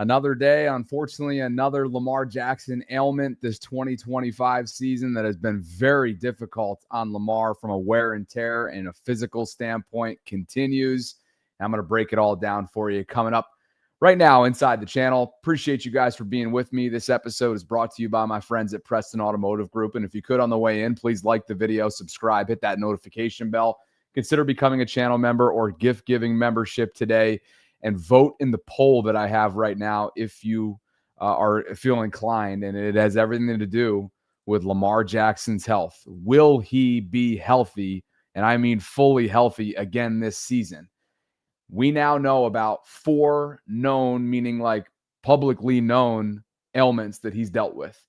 Another day, unfortunately, another Lamar Jackson ailment this 2025 season that has been very difficult on Lamar from a wear and tear and a physical standpoint continues. I'm going to break it all down for you coming up right now inside the channel. Appreciate you guys for being with me. This episode is brought to you by my friends at Preston Automotive Group. And if you could on the way in, please like the video, subscribe, hit that notification bell. Consider becoming a channel member or gift-giving membership today. And vote in the poll that I have right now if you feel inclined. And it has everything to do with Lamar Jackson's health. Will he be healthy, and I mean fully healthy, again this season? We now know about 4 known, meaning like publicly known, ailments that he's dealt with.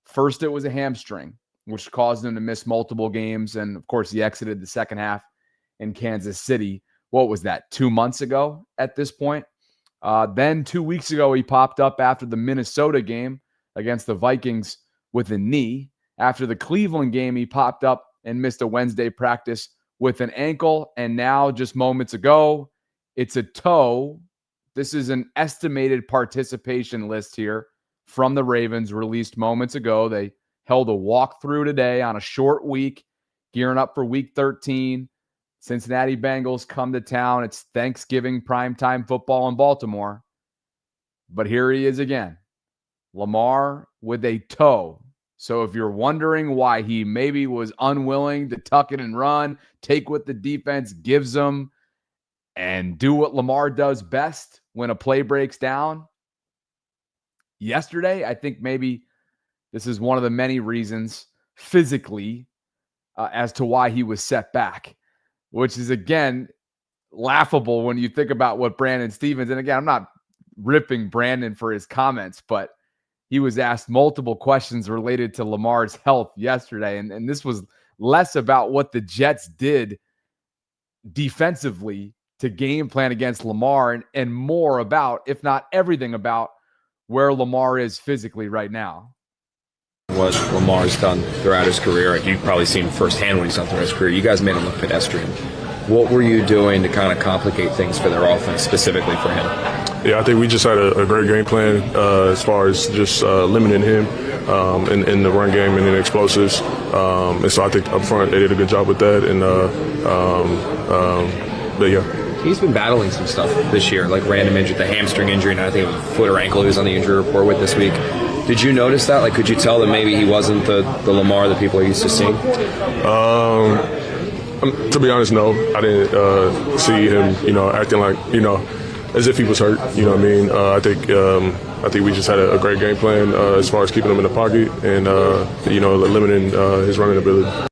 First, it was a hamstring, which caused him to miss multiple games. And, of course, he exited the second half in Kansas City. What was that, 2 months ago at this point? Then 2 weeks ago, he popped up after the Minnesota game against the Vikings with a knee. After the Cleveland game, he popped up and missed a Wednesday practice with an ankle. And now, just moments ago, it's a toe. This is an estimated participation list here from the Ravens released moments ago. They held a walkthrough today on a short week, gearing up for week 13. Cincinnati Bengals come to town. It's Thanksgiving primetime football in Baltimore. But here he is again. Lamar with a toe. So if you're wondering why he maybe was unwilling to tuck it and run, take what the defense gives him, and do what Lamar does best when a play breaks down, yesterday, I think maybe this is one of the many reasons physically as to why he was set back. Which is, again, laughable when you think about what Brandon Stevens, and again, I'm not ripping Brandon for his comments, but he was asked multiple questions related to Lamar's health yesterday. And this was less about what the Jets did defensively to game plan against Lamar and more about, if not everything about, where Lamar is physically right now. What Lamar's done throughout his career, you've probably seen firsthand what he's done throughout his career. You guys made him look pedestrian. What were you doing to kind of complicate things for their offense, specifically for him? Yeah, I think we just had a great game plan as far as just limiting him in the run game and in explosives. And so I think up front they did a good job with that. But yeah. He's been battling some stuff this year, like random injury, the hamstring injury, and I think it was foot or ankle he was on the injury report with this week. Did you notice that? Like, could you tell that maybe he wasn't the Lamar that people are used to seeing? To be honest, no. I didn't see him, acting like, as if he was hurt. You know what I mean? I think we just had a great game plan as far as keeping him in the pocket and, limiting his running ability.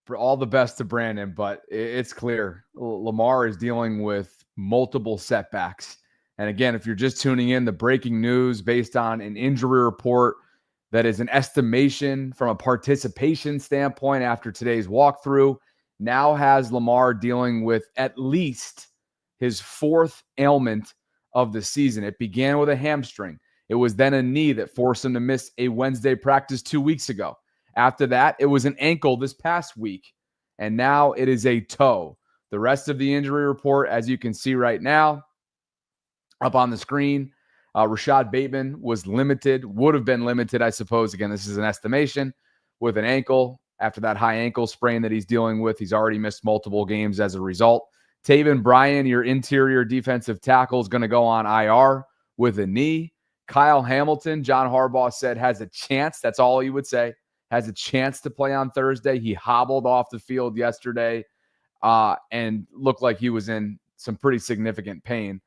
For all the best to Brandon, but it's clear Lamar is dealing with multiple setbacks. And again, if you're just tuning in, the breaking news based on an injury report that is an estimation from a participation standpoint after today's walkthrough now has Lamar dealing with at least his 4th ailment of the season. It began with a hamstring. It was then a knee that forced him to miss a Wednesday practice 2 weeks ago. After that, it was an ankle this past week. And now it is a toe. The rest of the injury report, as you can see right now, up on the screen, Rashad Bateman was limited, would have been limited, I suppose. Again, this is an estimation, with an ankle. After that high ankle sprain that he's dealing with, he's already missed multiple games as a result. Taven Bryan, your interior defensive tackle, is going to go on IR with a knee. Kyle Hamilton, John Harbaugh said, has a chance. That's all he would say. Has a chance to play on Thursday. He hobbled off the field yesterday and looked like he was in some pretty significant pain.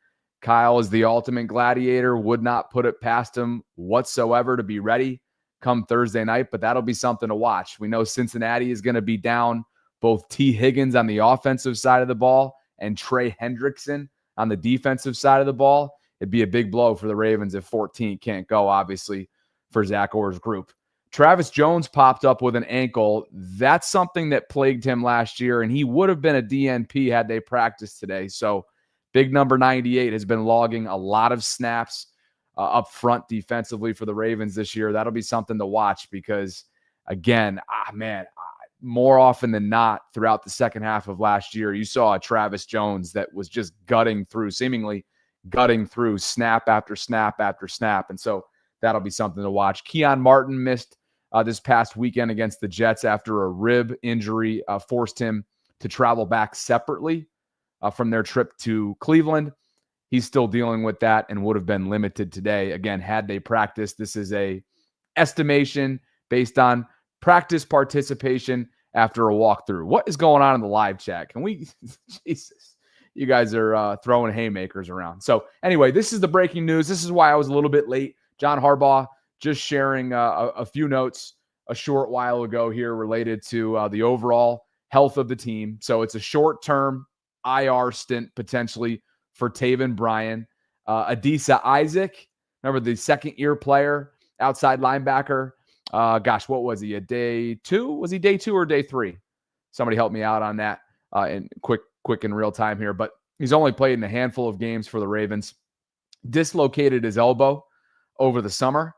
Kyle is the ultimate gladiator, would not put it past him whatsoever to be ready come Thursday night, but that'll be something to watch. We know Cincinnati is going to be down both T. Higgins on the offensive side of the ball and Trey Hendrickson on the defensive side of the ball. It'd be a big blow for the Ravens if 14 can't go, obviously, for Zach Orr's group. Travis Jones popped up with an ankle. That's something that plagued him last year, and he would have been a DNP had they practiced today. So big number 98 has been logging a lot of snaps up front defensively for the Ravens this year. That'll be something to watch because, again, more often than not throughout the second half of last year, you saw a Travis Jones that was just seemingly gutting through snap after snap after snap. And so that'll be something to watch. Keon Martin missed this past weekend against the Jets after a rib injury forced him to travel back separately from their trip to Cleveland. He's still dealing with that and would have been limited today. Again, had they practiced, this is a estimation based on practice participation after a walkthrough. What is going on in the live chat? Can we, Jesus, you guys are throwing haymakers around. So anyway, this is the breaking news. This is why I was a little bit late. John Harbaugh just sharing a few notes a short while ago here related to the overall health of the team. So it's a short-term IR stint potentially for Taven Bryan. Adisa Isaac, remember the second-year player, outside linebacker. What was he, a day 2? Was he day 2 or day 3? Somebody help me out on that in quick in real time here. But he's only played in a handful of games for the Ravens. Dislocated his elbow over the summer,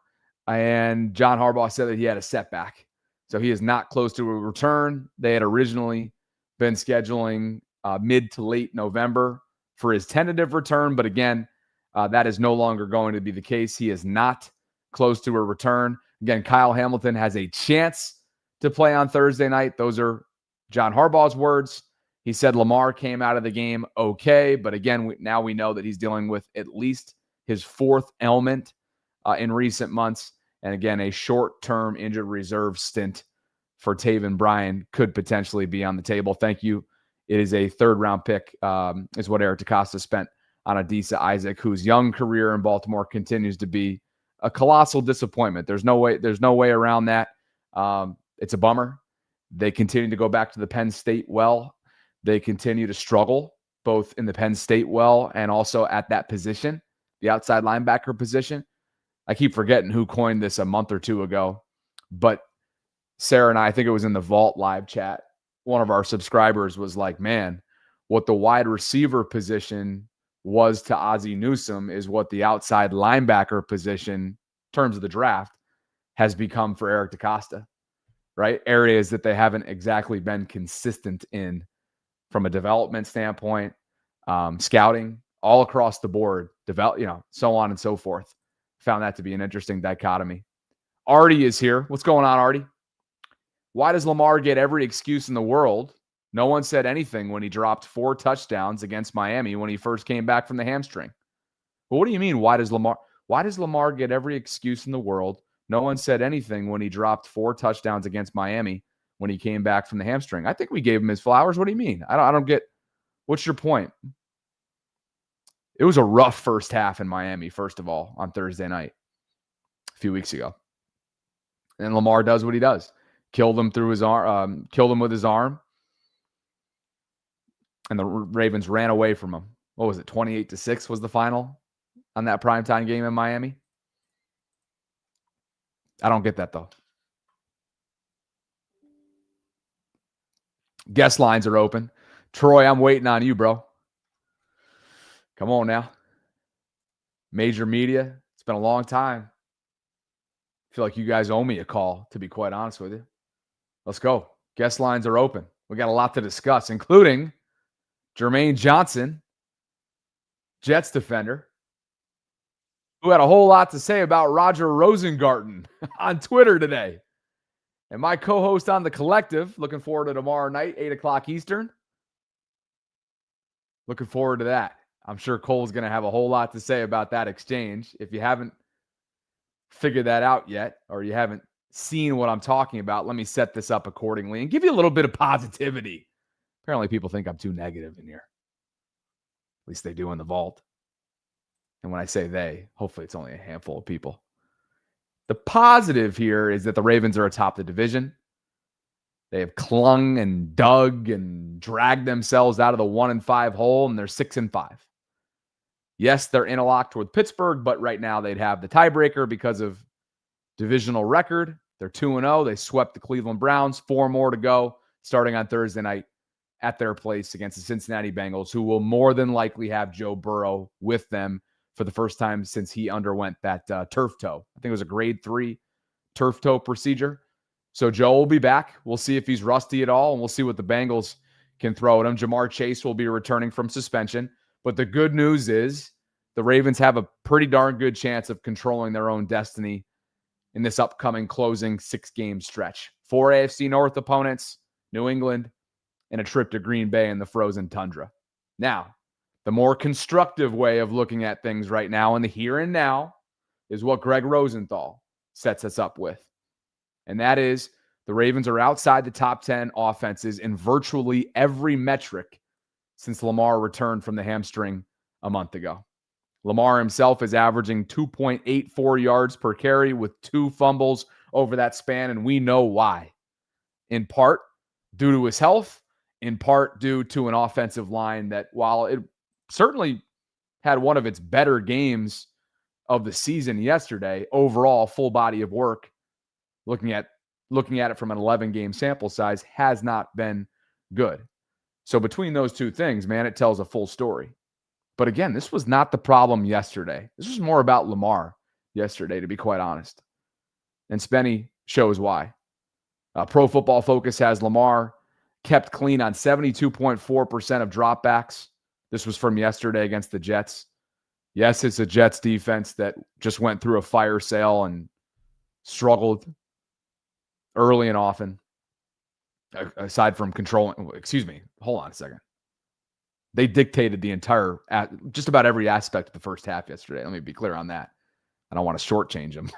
and John Harbaugh said that he had a setback. So he is not close to a return. They had originally been scheduling mid to late November for his tentative return. But again, that is no longer going to be the case. He is not close to a return. Again, Kyle Hamilton has a chance to play on Thursday night. Those are John Harbaugh's words. He said Lamar came out of the game okay. But again, now we know that he's dealing with at least his fourth ailment in recent months. And again, a short-term injured reserve stint for Taven Bryan could potentially be on the table. Thank you. It is a third-round pick, is what Eric DaCosta spent on Adisa Isaac, whose young career in Baltimore continues to be a colossal disappointment. There's no way around that. It's a bummer. They continue to go back to the Penn State well. They continue to struggle both in the Penn State well and also at that position, the outside linebacker position. I keep forgetting who coined this a month or two ago, but Sarah and I think it was in the Vault live chat. One of our subscribers was like, man, what the wide receiver position was to Ozzie Newsome is what the outside linebacker position, in terms of the draft, has become for Eric DaCosta, right? Areas that they haven't exactly been consistent in from a development standpoint, scouting, all across the board, so on and so forth. Found that to be an interesting dichotomy. Artie is here. What's going on, Artie? Why does Lamar get every excuse in the world? No one said anything when he dropped 4 touchdowns against Miami when he first came back from the hamstring. Well, what do you mean, why does Lamar get every excuse in the world? No one said anything when he dropped 4 touchdowns against Miami when he came back from the hamstring. I think we gave him his flowers. What do you mean? I don't get, what's your point? It was a rough first half in Miami, first of all, on Thursday night, a few weeks ago. And Lamar does what he does. Killed him through his arm, killed him with his arm. And the Ravens ran away from him. What was it? 28-6 was the final on that primetime game in Miami. I don't get that, though. Guest lines are open. Troy, I'm waiting on you, bro. Come on now. Major media. It's been a long time. I feel like you guys owe me a call, to be quite honest with you. Let's go. Guest lines are open. We got a lot to discuss, including Jermaine Johnson, Jets defender, who had a whole lot to say about Roger Rosengarten on Twitter today. And my co-host on The Collective, looking forward to tomorrow night, 8 o'clock Eastern. Looking forward to that. I'm sure Cole's going to have a whole lot to say about that exchange. If you haven't figured that out yet, or you haven't seen what I'm talking about, let me set this up accordingly and give you a little bit of positivity. Apparently people think I'm too negative in here. At least they do in the vault. And when I say they, hopefully it's only a handful of people. The positive here is that the Ravens are atop the division. They have clung and dug and dragged themselves out of the 1-5 hole, and they're 6-5. Yes, they're interlocked with Pittsburgh, but right now they'd have the tiebreaker because of divisional record. They're 2-0. They swept the Cleveland Browns. 4 more to go starting on Thursday night at their place against the Cincinnati Bengals, who will more than likely have Joe Burrow with them for the first time since he underwent that turf toe. I think it was a grade 3 turf toe procedure. So Joe will be back. We'll see if he's rusty at all, and we'll see what the Bengals can throw at him. Jamar Chase will be returning from suspension. But the good news is the Ravens have a pretty darn good chance of controlling their own destiny in this upcoming closing 6-game stretch. 4 AFC North opponents, New England, and a trip to Green Bay in the frozen tundra. Now, the more constructive way of looking at things right now in the here and now is what Greg Rosenthal sets us up with. And that is the Ravens are outside the top 10 offenses in virtually every metric since Lamar returned from the hamstring a month ago. Lamar himself is averaging 2.84 yards per carry with 2 fumbles over that span, and we know why. In part due to his health, in part due to an offensive line that, while it certainly had one of its better games of the season yesterday, overall full body of work, looking at it from an 11-game sample size, has not been good. So between those two things, man, it tells a full story. But again, this was not the problem yesterday. This was more about Lamar yesterday, to be quite honest. And Spenny shows why. Pro Football Focus has Lamar kept clean on 72.4% of dropbacks. This was from yesterday against the Jets. Yes, it's a Jets defense that just went through a fire sale and struggled early and often, aside from controlling. Excuse me. Hold on a second. They dictated the entire, just about every aspect of the first half yesterday. Let me be clear on that. I don't want to shortchange them.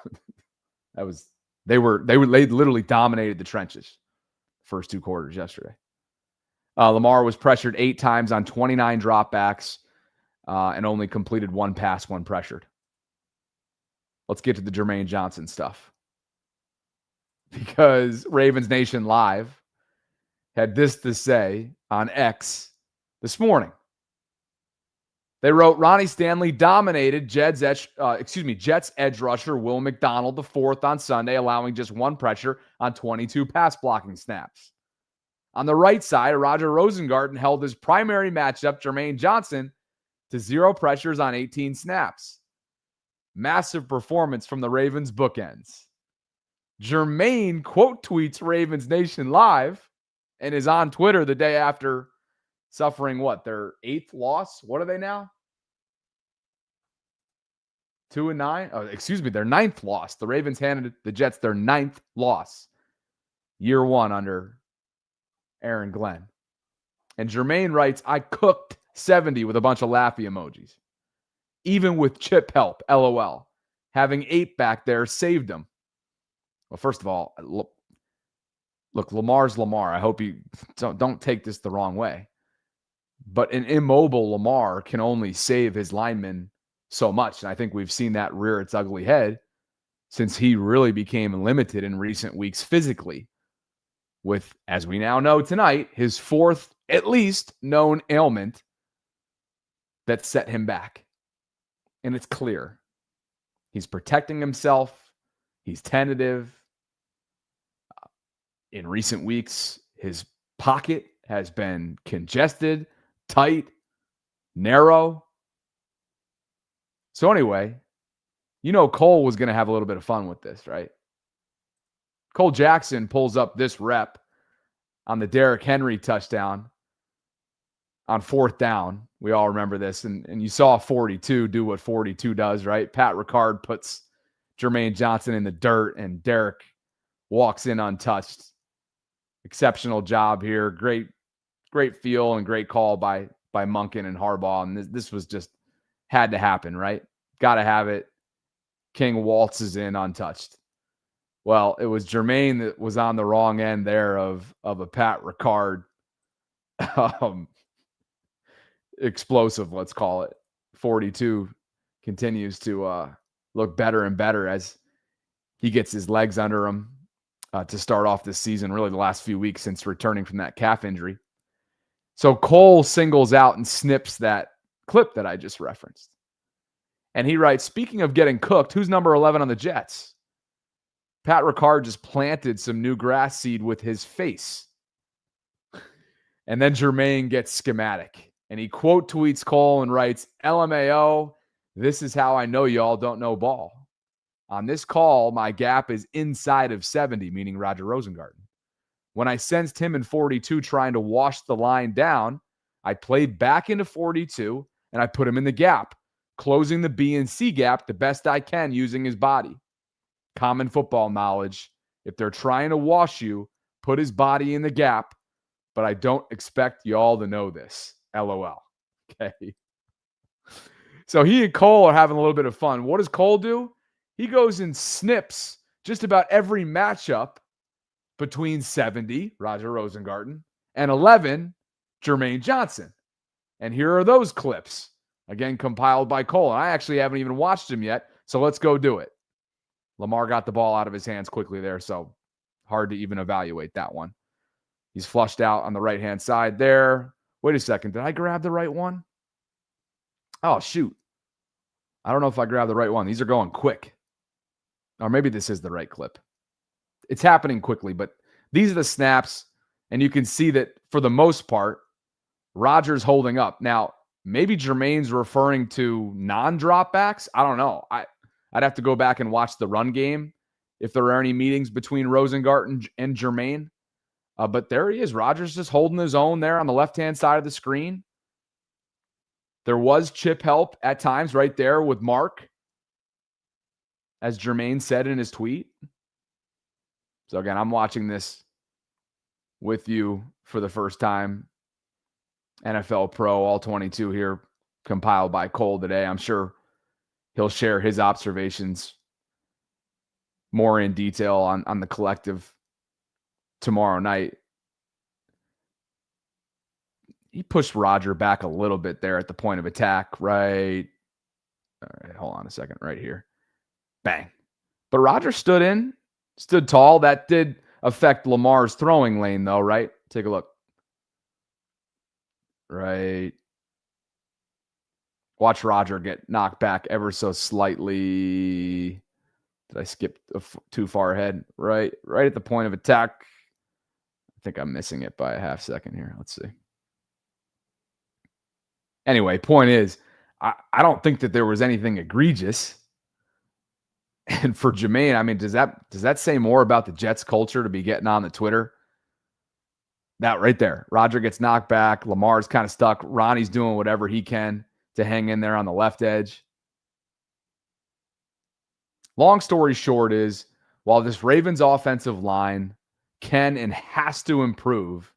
They literally dominated the trenches first 2 quarters yesterday. Lamar was pressured 8 times on 29 dropbacks and only completed 1 pass when pressured. Let's get to the Jermaine Johnson stuff. Because Ravens Nation Live had this to say on X this morning. They wrote, Ronnie Stanley dominated Jets edge rusher Will McDonald IV on Sunday, allowing just 1 pressure on 22 pass blocking snaps. On the right side, Roger Rosengarten held his primary matchup, Jermaine Johnson, to 0 pressures on 18 snaps. Massive performance from the Ravens bookends. Jermaine quote tweets Ravens Nation Live and is on Twitter the day after suffering their 8th loss? What are they now? 2-9? Oh, excuse me, their 9th loss. The Ravens handed the Jets their 9th loss. Year 1 under Aaron Glenn. And Jermaine writes, I cooked 70 with a bunch of laughy emojis. Even with chip help, LOL. Having 8 back there saved him. Well, first of all, look, Lamar's Lamar. I hope you don't take this the wrong way. But an immobile Lamar can only save his linemen so much. And I think we've seen that rear its ugly head since he really became limited in recent weeks physically with, as we now know tonight, his 4th, at least, known ailment that set him back. And it's clear. He's protecting himself. He's tentative. In recent weeks, his pocket has been congested, tight, narrow. So anyway, Cole was going to have a little bit of fun with this, right? Cole Jackson pulls up this rep on the Derrick Henry touchdown on 4th down. We all remember this. And you saw 42 do what 42 does, right? Pat Ricard puts Jermaine Johnson in the dirt and Derrick walks in untouched. Exceptional job here. Great feel and great call by Monken and Harbaugh. And this was just had to happen, right? Got to have it. King waltzes in untouched. Well, it was Jermaine that was on the wrong end there of a Pat Ricard explosive, let's call it. 42 continues to look better and better as he gets his legs under him to start off this season, really the last few weeks since returning from that calf injury. So Cole singles out and snips that clip that I just referenced. And he writes, speaking of getting cooked, who's number 11 on the Jets? Pat Ricard just planted some new grass seed with his face. And then Jermaine gets schematic. And he quote tweets Cole and writes, LMAO, this is how I know y'all don't know ball. On this call, my gap is inside of 70, meaning Roger Rosengarten. When I sensed him in 42 trying to wash the line down, I played back into 42 and I put him in the gap. closing the B and C gap the best I can using his body. Common football knowledge. If they're trying to wash you, put his body in the gap, but I don't expect y'all to know this. LOL. Okay. So he and Cole are having a little bit of fun. What does Cole do? He goes and snips just about every matchup between 70, Roger Rosengarten, and 11, Jermaine Johnson. And here are those clips, again, compiled by Cole. And I actually haven't even watched them yet, so let's go do it. Lamar got the ball out of his hands quickly there, so hard to even evaluate that one. He's flushed out on the right-hand side there. Wait a second. Did I grab the right one? Oh, shoot. I don't know if I grabbed the right one. These are going quick. Or maybe this is the right clip. It's happening quickly, but these are the snaps, and you can see that for the most part, Rodgers holding up. Now, maybe Jermaine's referring to non-dropbacks. I don't know. I'd have to go back and watch the run game if there are any meetings between Rosengarten and Jermaine. But there he is. Rodgers just holding his own there on the left-hand side of the screen. There was chip help at times right there with Mark, as Jermaine said in his tweet. So again, I'm watching this with you for the first time. NFL Pro All 22 here, compiled by Cole today. I'm sure he'll share his observations more in detail on the collective tomorrow night. He pushed Roger back a little bit there at the point of attack, right? All right, hold on a second, right here. Bang. But Roger stood tall. That did affect Lamar's throwing lane, though, right? Take a look. Right. Watch Roger get knocked back ever so slightly. Did I skip too far ahead? Right at the point of attack. I think I'm missing it by a half second here. Let's see. Anyway, point is, I don't think that there was anything egregious. And for Jermaine, I mean, does that say more about the Jets culture to be getting on the Twitter? That right there. Roger gets knocked back. Lamar's kind of stuck. Ronnie's doing whatever he can to hang in there on the left edge. Long story short is, while this Ravens offensive line can and has to improve,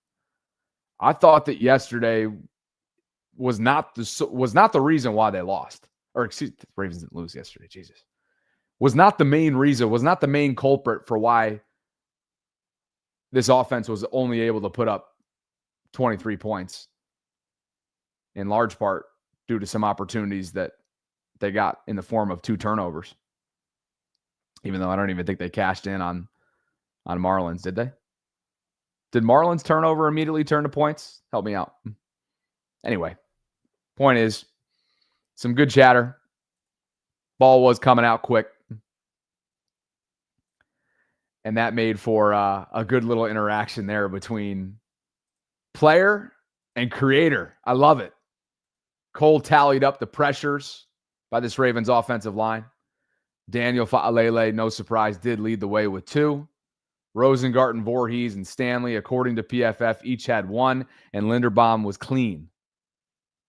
I thought that yesterday was not the reason why they lost. Or excuse me, the Ravens didn't lose yesterday. Jesus. Was not the main reason, was not the main culprit for why this offense was only able to put up 23 points, in large part due to some opportunities that they got in the form of 2 turnovers. Even though I don't even think they cashed in on Marlins, did they? Did Marlins turnover immediately turn to points? Help me out. Anyway, point is, some good chatter. Ball was coming out quick. And that made for a good little interaction there between player and creator. I love it. Cole tallied up the pressures by this Ravens offensive line. Daniel Fa'alele, no surprise, did lead the way with 2. Rosengarten, Voorhees, and Stanley, according to PFF, each had 1, and Linderbaum was clean.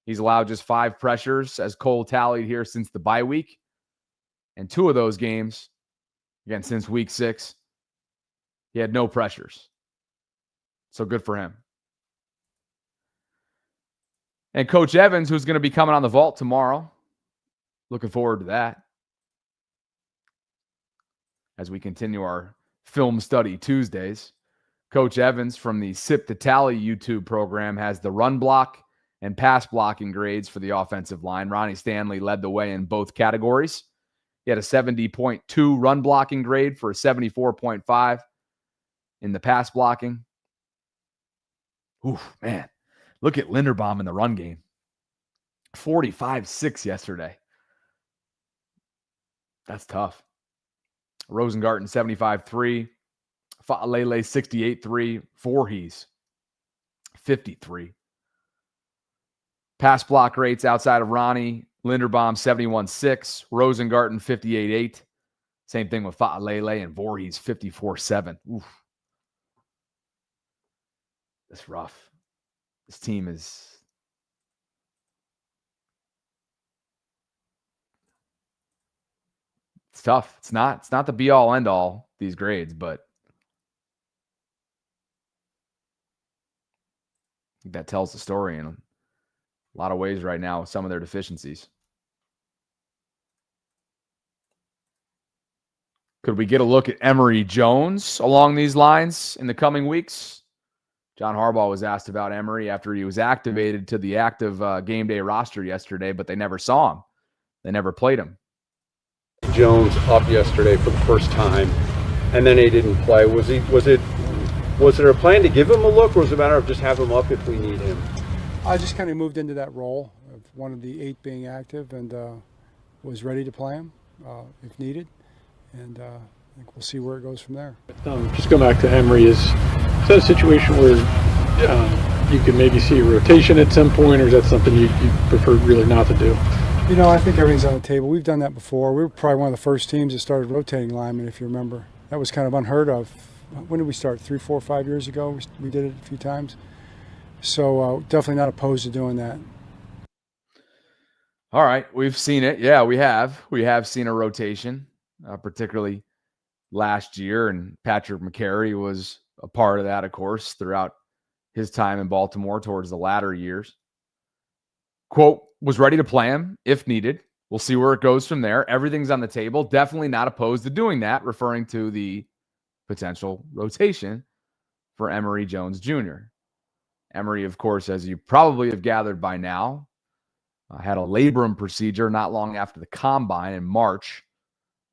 He's allowed just 5 pressures, as Cole tallied here, since the bye week. And 2 of those games, again, since week 6, he had no pressures. So good for him. And Coach Evans, who's going to be coming on the vault tomorrow. Looking forward to that. As we continue our Film Study Tuesdays. Coach Evans from the Sip to Tally YouTube program has the run block and pass blocking grades for the offensive line. Ronnie Stanley led the way in both categories. He had a 70.2 run blocking grade for a 74.5 in the pass blocking. Ooh, man. Look at Linderbaum in the run game. 45-6 yesterday. That's tough. Rosengarten, 75-3. Fa'alele, 68-3. Voorhees, 53. Pass block rates outside of Ronnie. Linderbaum, 71-6. Rosengarten, 58-8. Same thing with Fa'alele and Voorhees, 54-7. Oof. That's rough. This team is tough. It's not the be all end all, these grades, but I think that tells the story in a lot of ways right now with some of their deficiencies. Could we get a look at Emory Jones along these lines in the coming weeks? John Harbaugh was asked about Emory after he was activated to the active game day roster yesterday, but they never saw him. They never played him. Jones up yesterday for the first time, and then he didn't play. Was there a plan to give him a look, or was it a matter of just have him up if we need him? I just kind of moved into that role of one of the 8 being active, and was ready to play him if needed. And I think we'll see where it goes from there. Just going back to Emory, is that a situation where you can maybe see a rotation at some point, or is that something you prefer really not to do? You know, I think everything's on the table. We've done that before. We were probably one of the first teams that started rotating linemen, if you remember. That was kind of unheard of. When did we start? 3, 4, 5 years ago? We did it a few times. So definitely not opposed to doing that. All right, we've seen it. Yeah, we have. We have seen a rotation, particularly last year, and Patrick McCary was a part of that, of course, throughout his time in Baltimore towards the latter years. Quote, was ready to play him if needed. We'll see where it goes from there. Everything's on the table. Definitely not opposed to doing that, referring to the potential rotation for Emory Jones Jr. Emory, of course, as you probably have gathered by now, had a labrum procedure not long after the combine in March.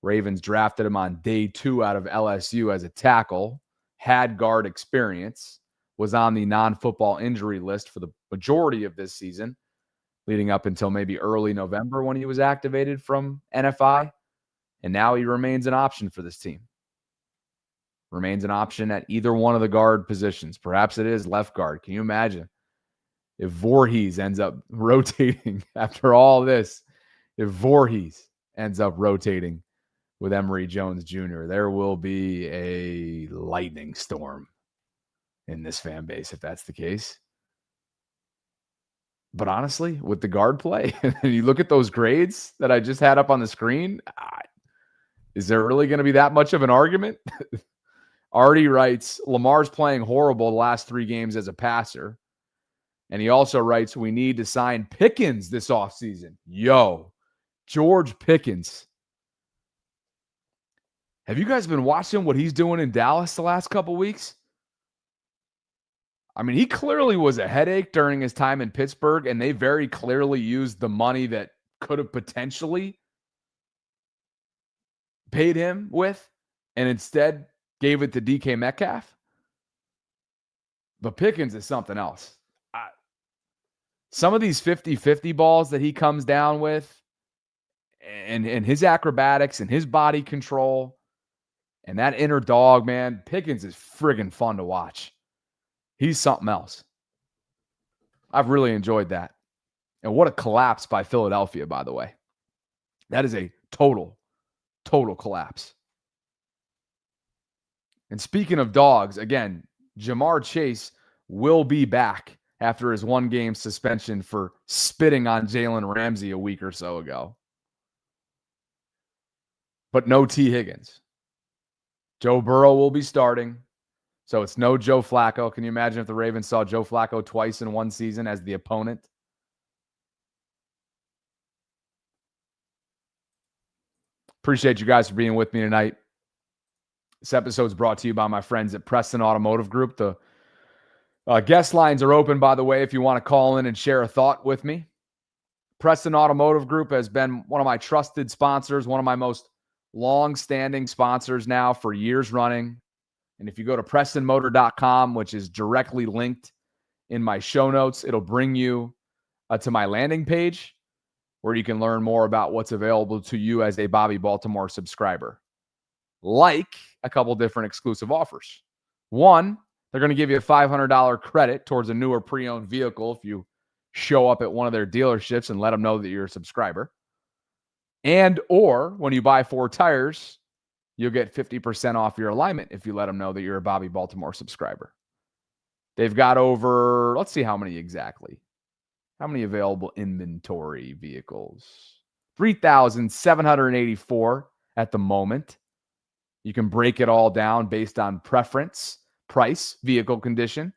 Ravens drafted him on day 2 out of LSU as a tackle, had guard experience, was on the non-football injury list for the majority of this season, leading up until maybe early November when he was activated from NFI. And now he remains an option for this team. Remains an option at either one of the guard positions. Perhaps it is left guard. Can you imagine if Voorhees ends up rotating after all this? If Voorhees ends up rotating with Emory Jones Jr., there will be a lightning storm in this fan base if that's the case. But honestly, with the guard play, and you look at those grades that I just had up on the screen, is there really going to be that much of an argument? Artie writes, Lamar's playing horrible the last 3 games as a passer. And he also writes, we need to sign Pickens this offseason. Yo, George Pickens. Have you guys been watching what he's doing in Dallas the last couple weeks? I mean, he clearly was a headache during his time in Pittsburgh, and they very clearly used the money that could have potentially paid him with, and instead gave it to DK Metcalf. But Pickens is something else. Some of these 50-50 balls that he comes down with, and his acrobatics and his body control and that inner dog, man, Pickens is friggin' fun to watch. He's something else. I've really enjoyed that. And what a collapse by Philadelphia, by the way. That is a total collapse. And speaking of dogs, again, Jamar Chase will be back after his 1-game suspension for spitting on Jalen Ramsey a week or so ago. But no T. Higgins. Joe Burrow will be starting. So it's no Joe Flacco. Can you imagine if the Ravens saw Joe Flacco twice in one season as the opponent? Appreciate you guys for being with me tonight. This episode is brought to you by my friends at Preston Automotive Group. The guest lines are open, by the way, if you want to call in and share a thought with me. Preston Automotive Group has been one of my trusted sponsors, one of my most long-standing sponsors now for years running. And if you go to PrestonMotor.com, which is directly linked in my show notes, it'll bring you to my landing page where you can learn more about what's available to you as a Bobby Baltimore subscriber. Like a couple different exclusive offers. One, they're going to give you a $500 credit towards a newer pre-owned vehicle if you show up at one of their dealerships and let them know that you're a subscriber. And or when you buy 4 tires, you'll get 50% off your alignment if you let them know that you're a Bobby Baltimore subscriber. They've got over, let's see how many exactly. How many available inventory vehicles? 3,784 at the moment. You can break it all down based on preference, price, vehicle condition,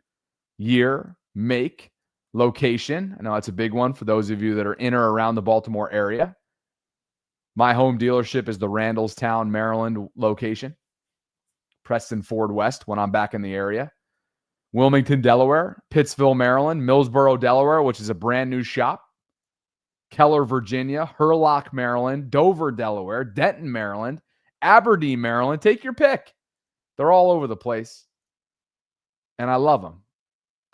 year, make, location. I know that's a big one for those of you that are in or around the Baltimore area. My home dealership is the Randallstown, Maryland location. Preston Ford West when I'm back in the area. Wilmington, Delaware. Pittsville, Maryland. Millsboro, Delaware, which is a brand new shop. Keller, Virginia. Hurlock, Maryland. Dover, Delaware. Denton, Maryland. Aberdeen, Maryland. Take your pick. They're all over the place. And I love them.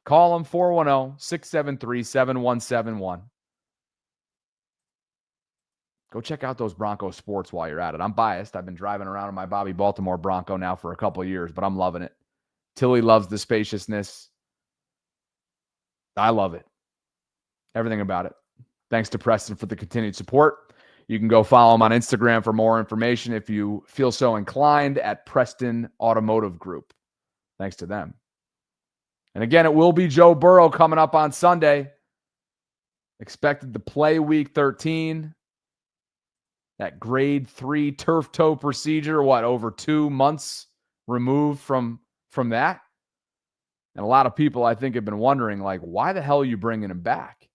Call them 410-673-7171. Go check out those Bronco sports while you're at it. I'm biased. I've been driving around in my Bobby Baltimore Bronco now for a couple of years, but I'm loving it. Tilly loves the spaciousness. I love it. Everything about it. Thanks to Preston for the continued support. You can go follow him on Instagram for more information if you feel so inclined at Preston Automotive Group. Thanks to them. And again, it will be Joe Burrow coming up on Sunday. Expected to play week 13. That grade 3 turf toe procedure, over 2 months removed from that? And a lot of people, I think, have been wondering, why the hell are you bringing him back?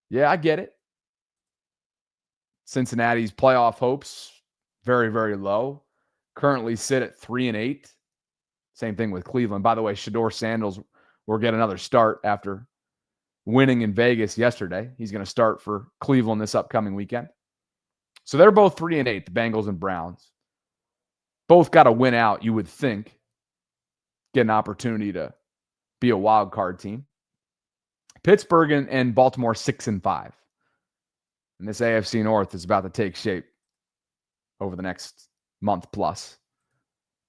Yeah, I get it. Cincinnati's playoff hopes, very, very low. Currently sit at 3-8. Same thing with Cleveland. By the way, Shedeur Sanders will get another start after winning in Vegas yesterday. He's going to start for Cleveland this upcoming weekend. So they're both 3-8, the Bengals and Browns. Both got to win out, you would think. Get an opportunity to be a wild card team. Pittsburgh and Baltimore 6-5. And this AFC North is about to take shape over the next month plus.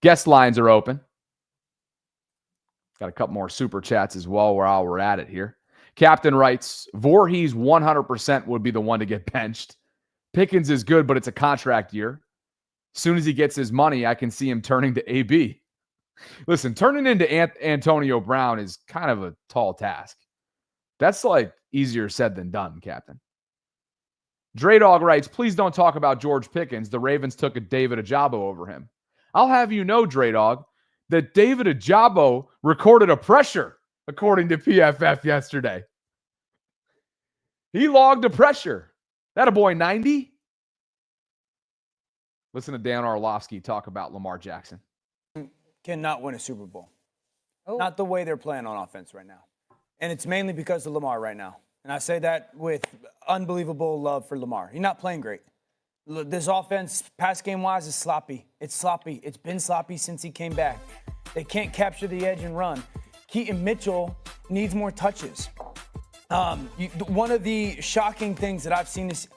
Guest lines are open. Got a couple more super chats as well while we're at it here. Captain writes, Voorhees 100% would be the one to get benched. Pickens is good, but it's a contract year. As soon as he gets his money, I can see him turning to AB. Listen, turning into Antonio Brown is kind of a tall task. That's easier said than done, Captain. Dre Dog writes, please don't talk about George Pickens. The Ravens took a David Ajabo over him. I'll have you know, Dre Dog, that David Ajabo recorded a pressure, according to PFF yesterday. He logged a pressure. That a boy 90? Listen to Dan Orlovsky talk about Lamar Jackson. Cannot win a Super Bowl. Not the way they're playing on offense right now. And it's mainly because of Lamar right now. And I say that with unbelievable love for Lamar. He's not playing great. This offense, pass game-wise, is sloppy. It's sloppy. It's been sloppy since he came back. They can't capture the edge and run. Keaton Mitchell needs more touches. One of the shocking things that I've seen is,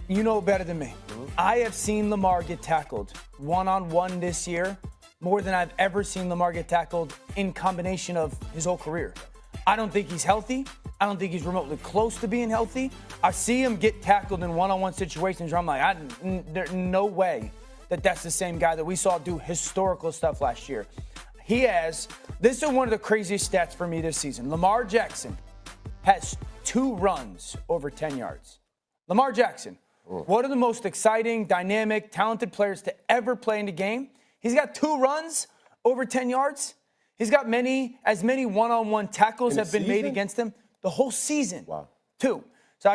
you know better than me. I have seen Lamar get tackled one-on-one this year more than I've ever seen Lamar get tackled in combination of his whole career. I don't think he's healthy. I don't think he's remotely close to being healthy. I see him get tackled in one-on-one situations where I'm like, there's no way that's the same guy that we saw do historical stuff last year. This is one of the craziest stats for me this season. Lamar Jackson has 2 runs over 10 yards. Lamar Jackson, one of the most exciting, dynamic, talented players to ever play in the game. He's got 2 runs over 10 yards. He's got as many one-on-one tackles have been made against him the whole season. Wow. 2. So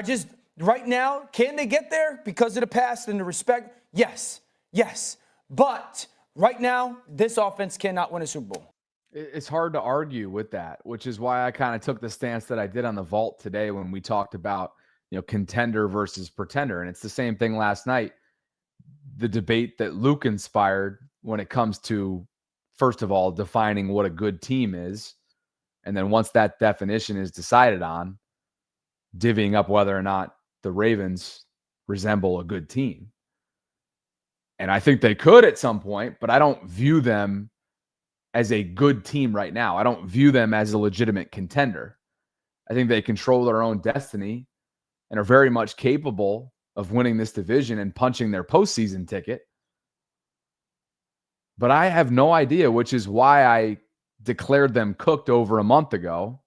right now, can they get there because of the past and the respect? Yes. But right now, this offense cannot win a Super Bowl. It's hard to argue with that, which is why I kind of took the stance that I did on the vault today when we talked about, contender versus pretender. And it's the same thing last night. The debate that Luke inspired when it comes to, first of all, defining what a good team is. And then once that definition is decided on, divvying up whether or not the Ravens resemble a good team. And I think they could at some point, but I don't view them as a good team right now. I don't view them as a legitimate contender. I think they control their own destiny and are very much capable of winning this division and punching their postseason ticket. But I have no idea, which is why I declared them cooked over a month ago.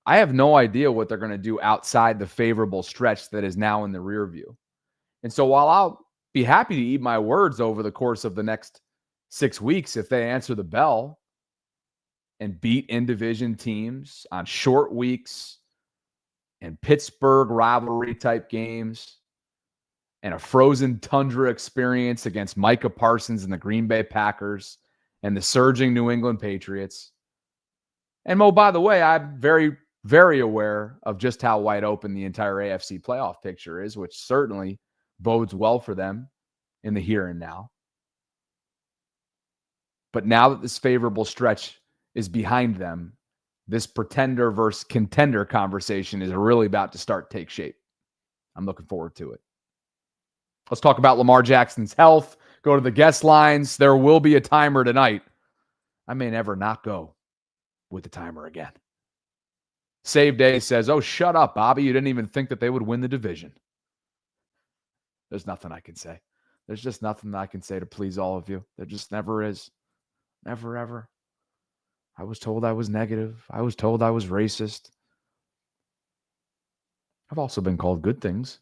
I have no idea what they're going to do outside the favorable stretch that is now in the rear view. And so while I'll be happy to eat my words over the course of the next 6 weeks if they answer the bell and beat in-division teams on short weeks and Pittsburgh rivalry type games and a frozen tundra experience against Micah Parsons and the Green Bay Packers and the surging New England Patriots. And Mo, by the way, I'm very, very aware of just how wide open the entire AFC playoff picture is, which certainly bodes well for them in the here and now. But now that this favorable stretch is behind them, this pretender versus contender conversation is really about to start take shape. I'm looking forward to it. Let's talk about Lamar Jackson's health. Go to the guest lines. There will be a timer tonight. I may never not go with the timer again. Save Day says, oh, shut up, Bobby. You didn't even think that they would win the division. There's nothing I can say. There's just nothing I can say to please all of you. There just never is. Never, ever. I was told I was negative. I was told I was racist. I've also been called good things,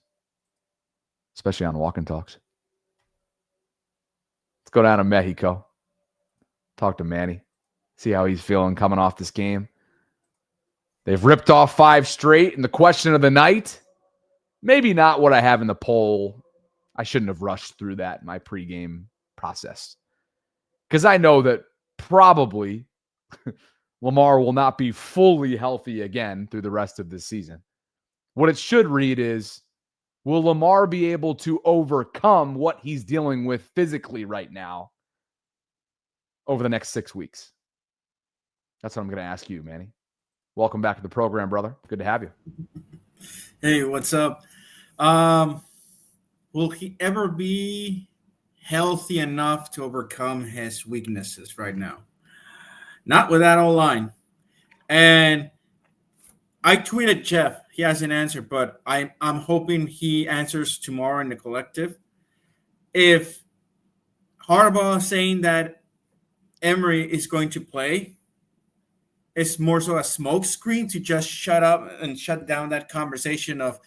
especially on Walk and Talks. Let's go down to Mexico. Talk to Manny. See how he's feeling coming off this game. They've ripped off 5 straight. And the question of the night, maybe not what I have in the poll. I shouldn't have rushed through that in my pregame process. Because I know that probably Lamar will not be fully healthy again through the rest of this season. What it should read is, will Lamar be able to overcome what he's dealing with physically right now over the next 6 weeks? That's what I'm going to ask you, Manny. Welcome back to the program, brother. Good to have you. Hey, what's up? Will he ever be healthy enough to overcome his weaknesses right now? Not with that O-line. And I tweeted Jeff. He hasn't answered, but I'm hoping he answers tomorrow in the collective. If Harbaugh is saying that Emery is going to play, it's more so a smokescreen to just shut up and shut down that conversation of,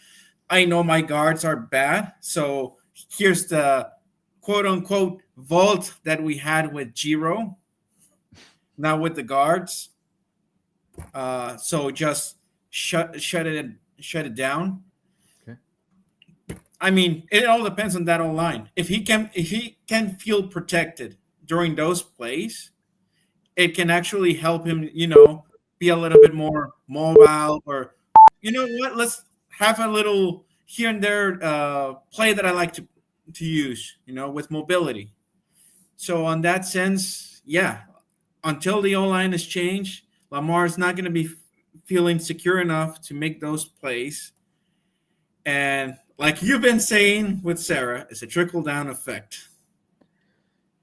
I know my guards are bad, so here's the quote-unquote vault that we had with Giro, not with the guards. So just shut it down. Okay. I mean, it all depends on that O-line. If he can feel protected during those plays, it can actually help him, be a little bit more mobile, or, you know what, let's have a little here and there play that I like to use, with mobility. So on that sense, yeah, until the O-line is changed, Lamar is not going to be feeling secure enough to make those plays. And like you've been saying with Sarah, it's a trickle-down effect.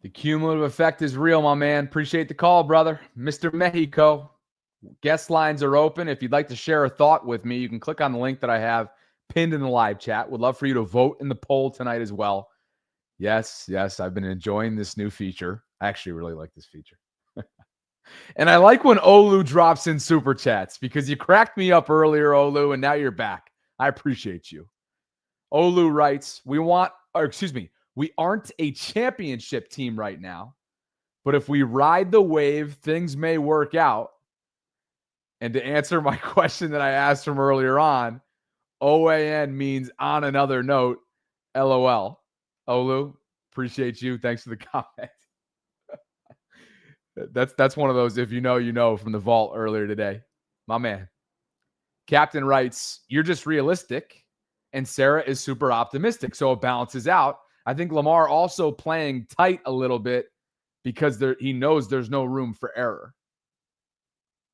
The cumulative effect is real, my man. Appreciate the call, brother. Mr. Mexico, guest lines are open. If you'd like to share a thought with me, you can click on the link that I have pinned in the live chat. Would love for you to vote in the poll tonight as well. Yes, I've been enjoying this new feature. I actually really like this feature. And I like when Olu drops in super chats, because you cracked me up earlier, Olu, and now you're back. I appreciate you. Olu writes, we aren't a championship team right now, but if we ride the wave, things may work out. And to answer my question that I asked from earlier on, OAN means on another note, LOL. Olu, appreciate you. Thanks for the comment. That's one of those, if you know, from the vault earlier today. My man. Captain writes, you're just realistic, and Sarah is super optimistic, so it balances out. I think Lamar also playing tight a little bit because he knows there's no room for error.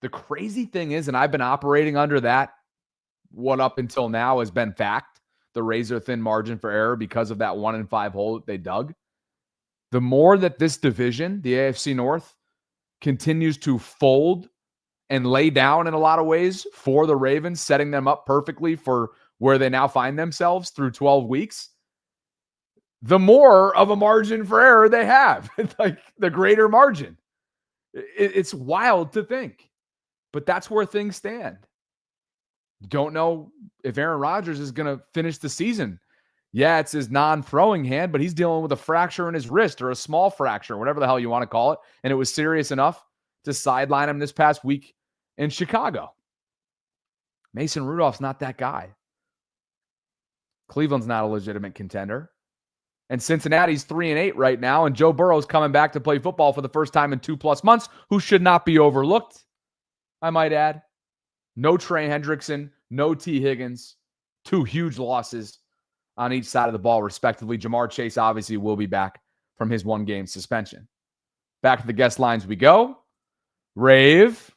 The crazy thing is, and I've been operating under that, what up until now has been fact, the razor-thin margin for error because of that 1-5 hole that they dug. The more that this division, the AFC North, continues to fold and lay down in a lot of ways for the Ravens, setting them up perfectly for where they now find themselves through 12 weeks, the more of a margin for error they have, like the greater margin. It's wild to think, but that's where things stand. Don't know if Aaron Rodgers is going to finish the season Yeah, it's his non-throwing hand, but he's dealing with a fracture in his wrist or a small fracture, whatever the hell you want to call it. And it was serious enough to sideline him this past week in Chicago. Mason Rudolph's not that guy. Cleveland's not a legitimate contender. And Cincinnati's 3-8 right now, and Joe Burrow's coming back to play football for the first time in 2+ months, who should not be overlooked, I might add. No Trey Hendrickson, no T. Higgins, 2 huge losses on each side of the ball, respectively. Jamar Chase obviously will be back from his 1-game suspension. Back to the guest lines we go. Rave,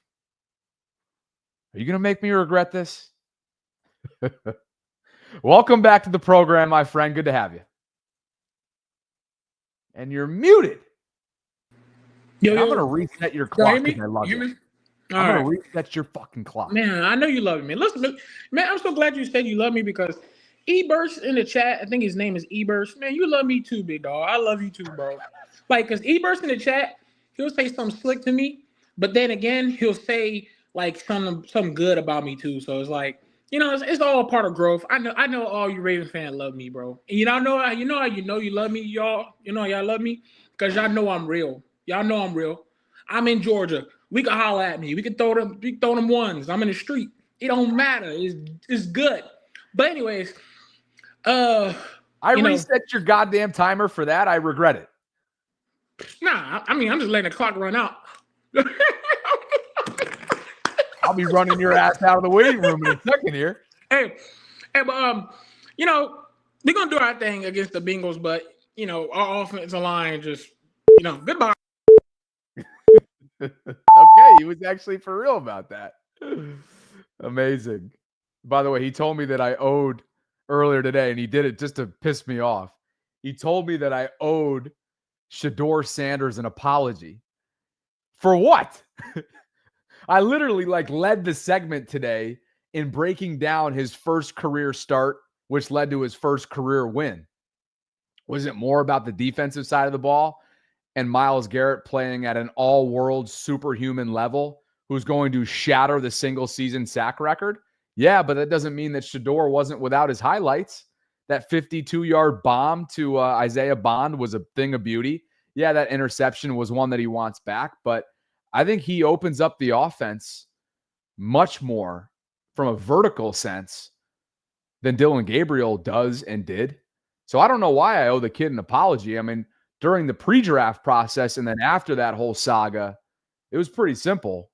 are you going to make me regret this? Welcome back to the program, my friend. Good to have you. And you're muted. Yo, I'm going to reset your clock because I love you. I'm going to reset your fucking clock. Man, I know you love me. Listen, man, I'm so glad you said you love me because E-Burst in the chat, I think his name is E-Burst. Man, you love me too, big dog. I love you too, bro. Like, because E-Burst in the chat, he'll say something slick to me, but then again, he'll say, like, something good about me too. So it's like, you know, it's all part of growth. I know all you Ravens fans love me, bro. And you know you love me, y'all. You know y'all love me because y'all know I'm real. Y'all know I'm real. I'm in Georgia. We can holler at me. We can throw them ones. I'm in the street. It don't matter. It's good. But anyways, I reset your goddamn timer for that. I regret it. Nah, I mean I'm just letting the clock run out. I'll be running your ass out of the waiting room in a second here. Hey, but you know, we're gonna do our thing against the Bengals, but you know, our offensive line just, you know, goodbye. Okay, he was actually for real about that. Amazing. By the way, he told me that I owed earlier today, and he did it just to piss me off. He told me that I owed Shedeur Sanders an apology. For what? I literally led the segment today in breaking down his first career start, which led to his first career win. Was it more about the defensive side of the ball and Myles Garrett playing at an all-world superhuman level who's going to shatter the single-season sack record? Yeah, but that doesn't mean that Shedeur wasn't without his highlights. That 52-yard bomb to Isaiah Bond was a thing of beauty. Yeah, that interception was one that he wants back, but I think he opens up the offense much more from a vertical sense than Dylan Gabriel does and did. So I don't know why I owe the kid an apology. I mean, during the pre-draft process and then after that whole saga, it was pretty simple.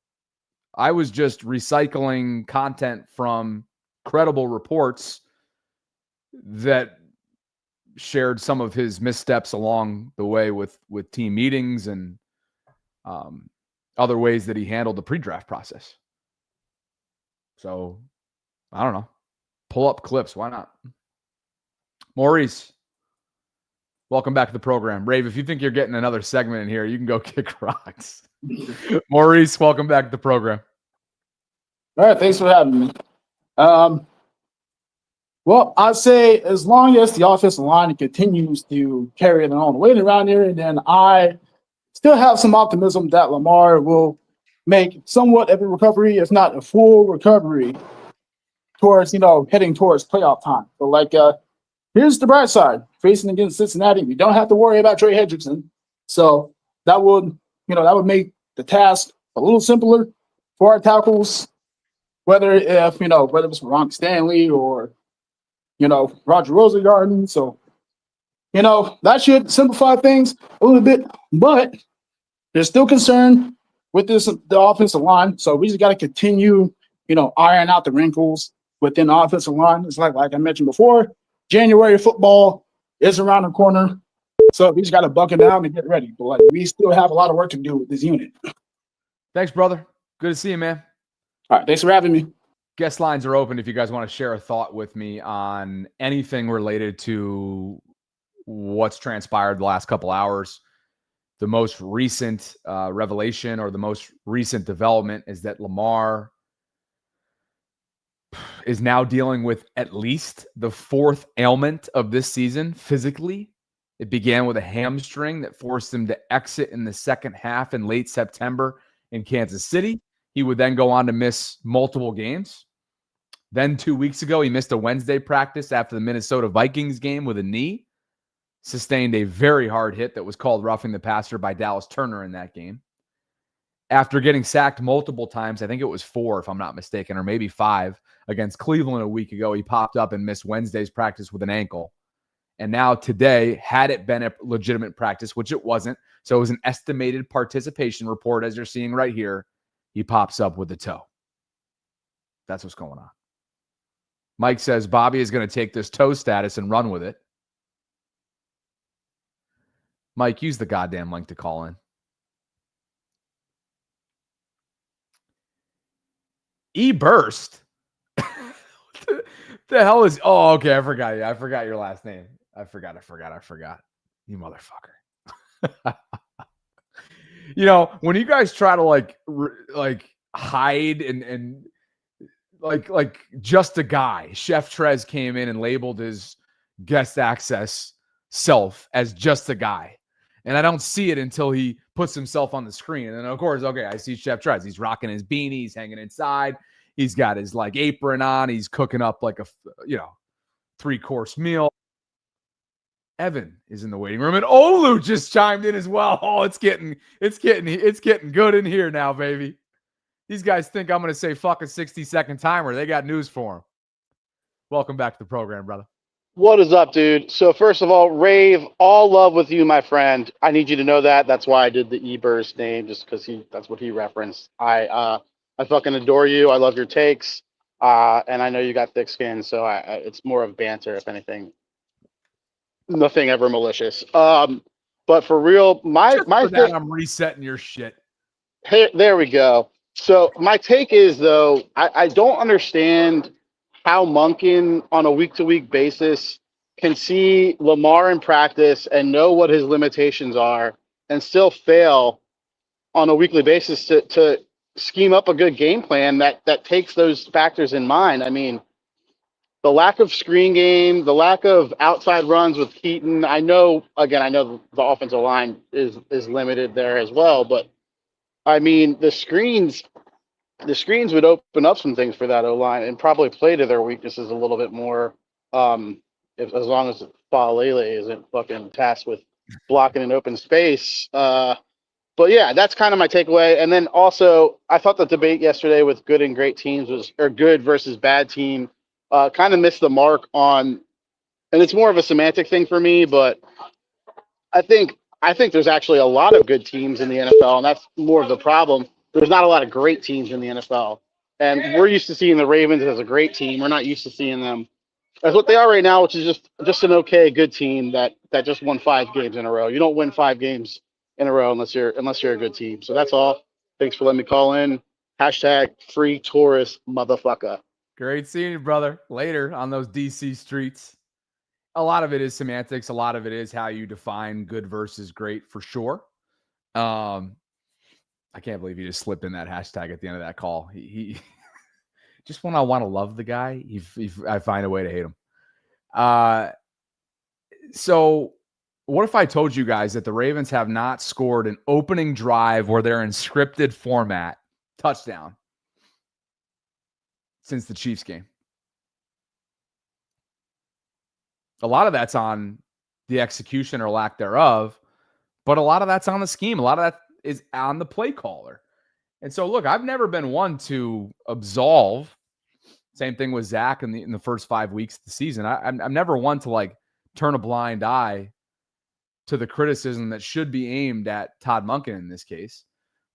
I was just recycling content from credible reports that shared some of his missteps along the way with team meetings and other ways that he handled the pre-draft process. So, I don't know. Pull up clips. Why not? Maurice, welcome back to the program. Rave, if you think you're getting another segment in here, you can go kick rocks. Maurice, welcome back to the program. All right, thanks for having me. Well, I'd say as long as the offensive line continues to carry it on, waiting around here, and then I still have some optimism that Lamar will make somewhat of a recovery, if not a full recovery, towards, heading towards playoff time. But here's the bright side: facing against Cincinnati, we don't have to worry about Trey Hendrickson, so that would make the task a little simpler for our tackles. Whether it's Ron Stanley or Roger Rosengarten, so that should simplify things a little bit. But there's still concern with the offensive line, so we just got to continue, iron out the wrinkles within the offensive line. It's like I mentioned before, January football is around the corner, so we just got to buckle down and get ready. But we still have a lot of work to do with this unit. Thanks, brother. Good to see you, man. All right, thanks for having me. Guest lines are open if you guys want to share a thought with me on anything related to what's transpired the last couple hours. The most recent revelation or the most recent development is that Lamar is now dealing with at least the 4th ailment of this season physically. It began with a hamstring that forced him to exit in the second half in late September in Kansas City. He would then go on to miss multiple games. Then 2 weeks ago, he missed a Wednesday practice after the Minnesota Vikings game with a knee. Sustained a very hard hit that was called roughing the passer by Dallas Turner in that game. After getting sacked multiple times, I think it was 4, if I'm not mistaken, or maybe 5, against Cleveland a week ago, he popped up and missed Wednesday's practice with an ankle. And now today, had it been a legitimate practice, which it wasn't, so it was an estimated participation report, as you're seeing right here, he pops up with a toe. That's what's going on. Mike says Bobby is going to take this toe status and run with it. Mike, use the goddamn link to call in. E-Burst? What the hell is... Oh, okay, I forgot you. I forgot your last name. I forgot. You motherfucker. You know, when you guys try to like hide and like just a guy, Chef Trez came in and labeled his guest access self as just a guy. And I don't see it until he puts himself on the screen. And then, of course, okay, I see Chef Trez. He's rocking his beanie. He's hanging inside. He's got his like apron on. He's cooking up like a, 3-course meal. Evan is in the waiting room, and Olu just chimed in as well. Oh, it's getting good in here now, baby. These guys think I'm going to say fuck a 60-second timer. They got news for him. Welcome back to the program, brother. What is up, dude? So first of all, Rave, all love with you, my friend. I need you to know that. That's why I did the E-Burst name, just because that's what he referenced. I fucking adore you. I love your takes. And I know you got thick skin, so it's more of banter, if anything. Nothing ever malicious. But for real, my thing, I'm resetting your shit. Hey, there we go. So my take is, though, I don't understand how Monken on a week-to-week basis can see Lamar in practice and know what his limitations are and still fail on a weekly basis to scheme up a good game plan that takes those factors in mind. I mean, the lack of screen game, the lack of outside runs with Keaton. I know the offensive line is limited there as well, but I mean, the screens would open up some things for that O-line and probably play to their weaknesses a little bit more. As long as Falele isn't fucking tasked with blocking an open space. But yeah, that's kind of my takeaway. And then also, I thought the debate yesterday with good and great teams or good versus bad team, kind of missed the mark on, and it's more of a semantic thing for me, but I think there's actually a lot of good teams in the NFL, and that's more of the problem. There's not a lot of great teams in the NFL, and we're used to seeing the Ravens as a great team. We're not used to seeing them as what they are right now, which is just an okay, good team that just won 5 games in a row. You don't win 5 games in a row unless you're a good team. So that's all. Thanks for letting me call in. #free tourist motherfucker. Great seeing you, brother. Later on those DC streets. A lot of it is semantics. A lot of it is how you define good versus great, for sure. I can't believe you just slipped in that hashtag at the end of that call. He just when I want to love the guy, I find a way to hate him. So what if I told you guys that the Ravens have not scored an opening drive where they're in scripted format touchdown since the Chiefs game? A lot of that's on the execution or lack thereof, but a lot of that's on the scheme. A lot of that is on the play caller. And so, look, I've never been one to absolve. Same thing with Zach in the first 5 weeks of the season. I'm never one to like turn a blind eye to the criticism that should be aimed at Todd Monken in this case.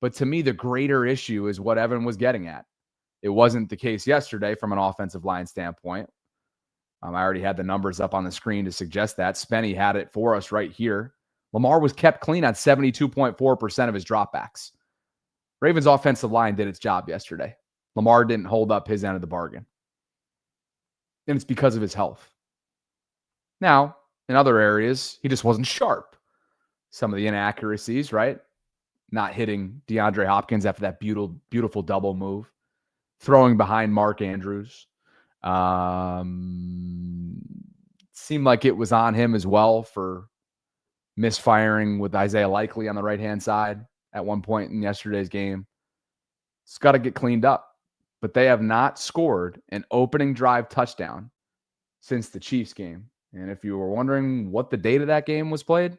But to me, the greater issue is what Evan was getting at. It wasn't the case yesterday from an offensive line standpoint. I already had the numbers up on the screen to suggest that. Spenny had it for us right here. Lamar was kept clean on 72.4% of his dropbacks. Ravens offensive line did its job yesterday. Lamar didn't hold up his end of the bargain. And it's because of his health. Now, in other areas, he just wasn't sharp. Some of the inaccuracies, right? Not hitting DeAndre Hopkins after that beautiful double move. Throwing behind Mark Andrews. Seemed like it was on him as well for misfiring with Isaiah Likely on the right-hand side at one point in yesterday's game. It's got to get cleaned up. but they have not scored an opening drive touchdown since the Chiefs game. And if you were wondering what the date of that game was played,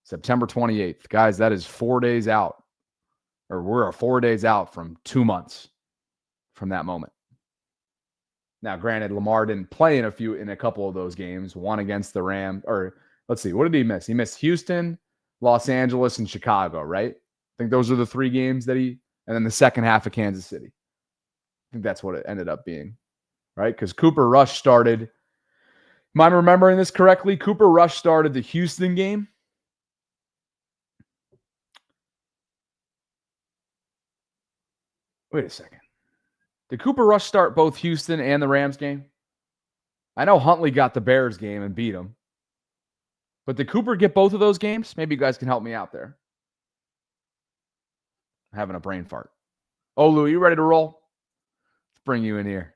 September 28th. Guys, that is 4 days out. Or we're 4 days out from 2 months from that moment. Now, granted, Lamar didn't play in a couple of those games. One against the Rams, or let's see, what did he miss? He missed Houston, Los Angeles, and Chicago, right? I think those are the 3 games that and then the second half of Kansas City. I think that's what it ended up being, right? Because Cooper Rush started, am I remembering this correctly? Cooper Rush started the Houston game. Wait a second. Did Cooper Rush start both Houston and the Rams game? I know Huntley got the Bears game and beat them. But did Cooper get both of those games? Maybe you guys can help me out there. I'm having a brain fart. Oh, Lou, you ready to roll? Let's bring you in here.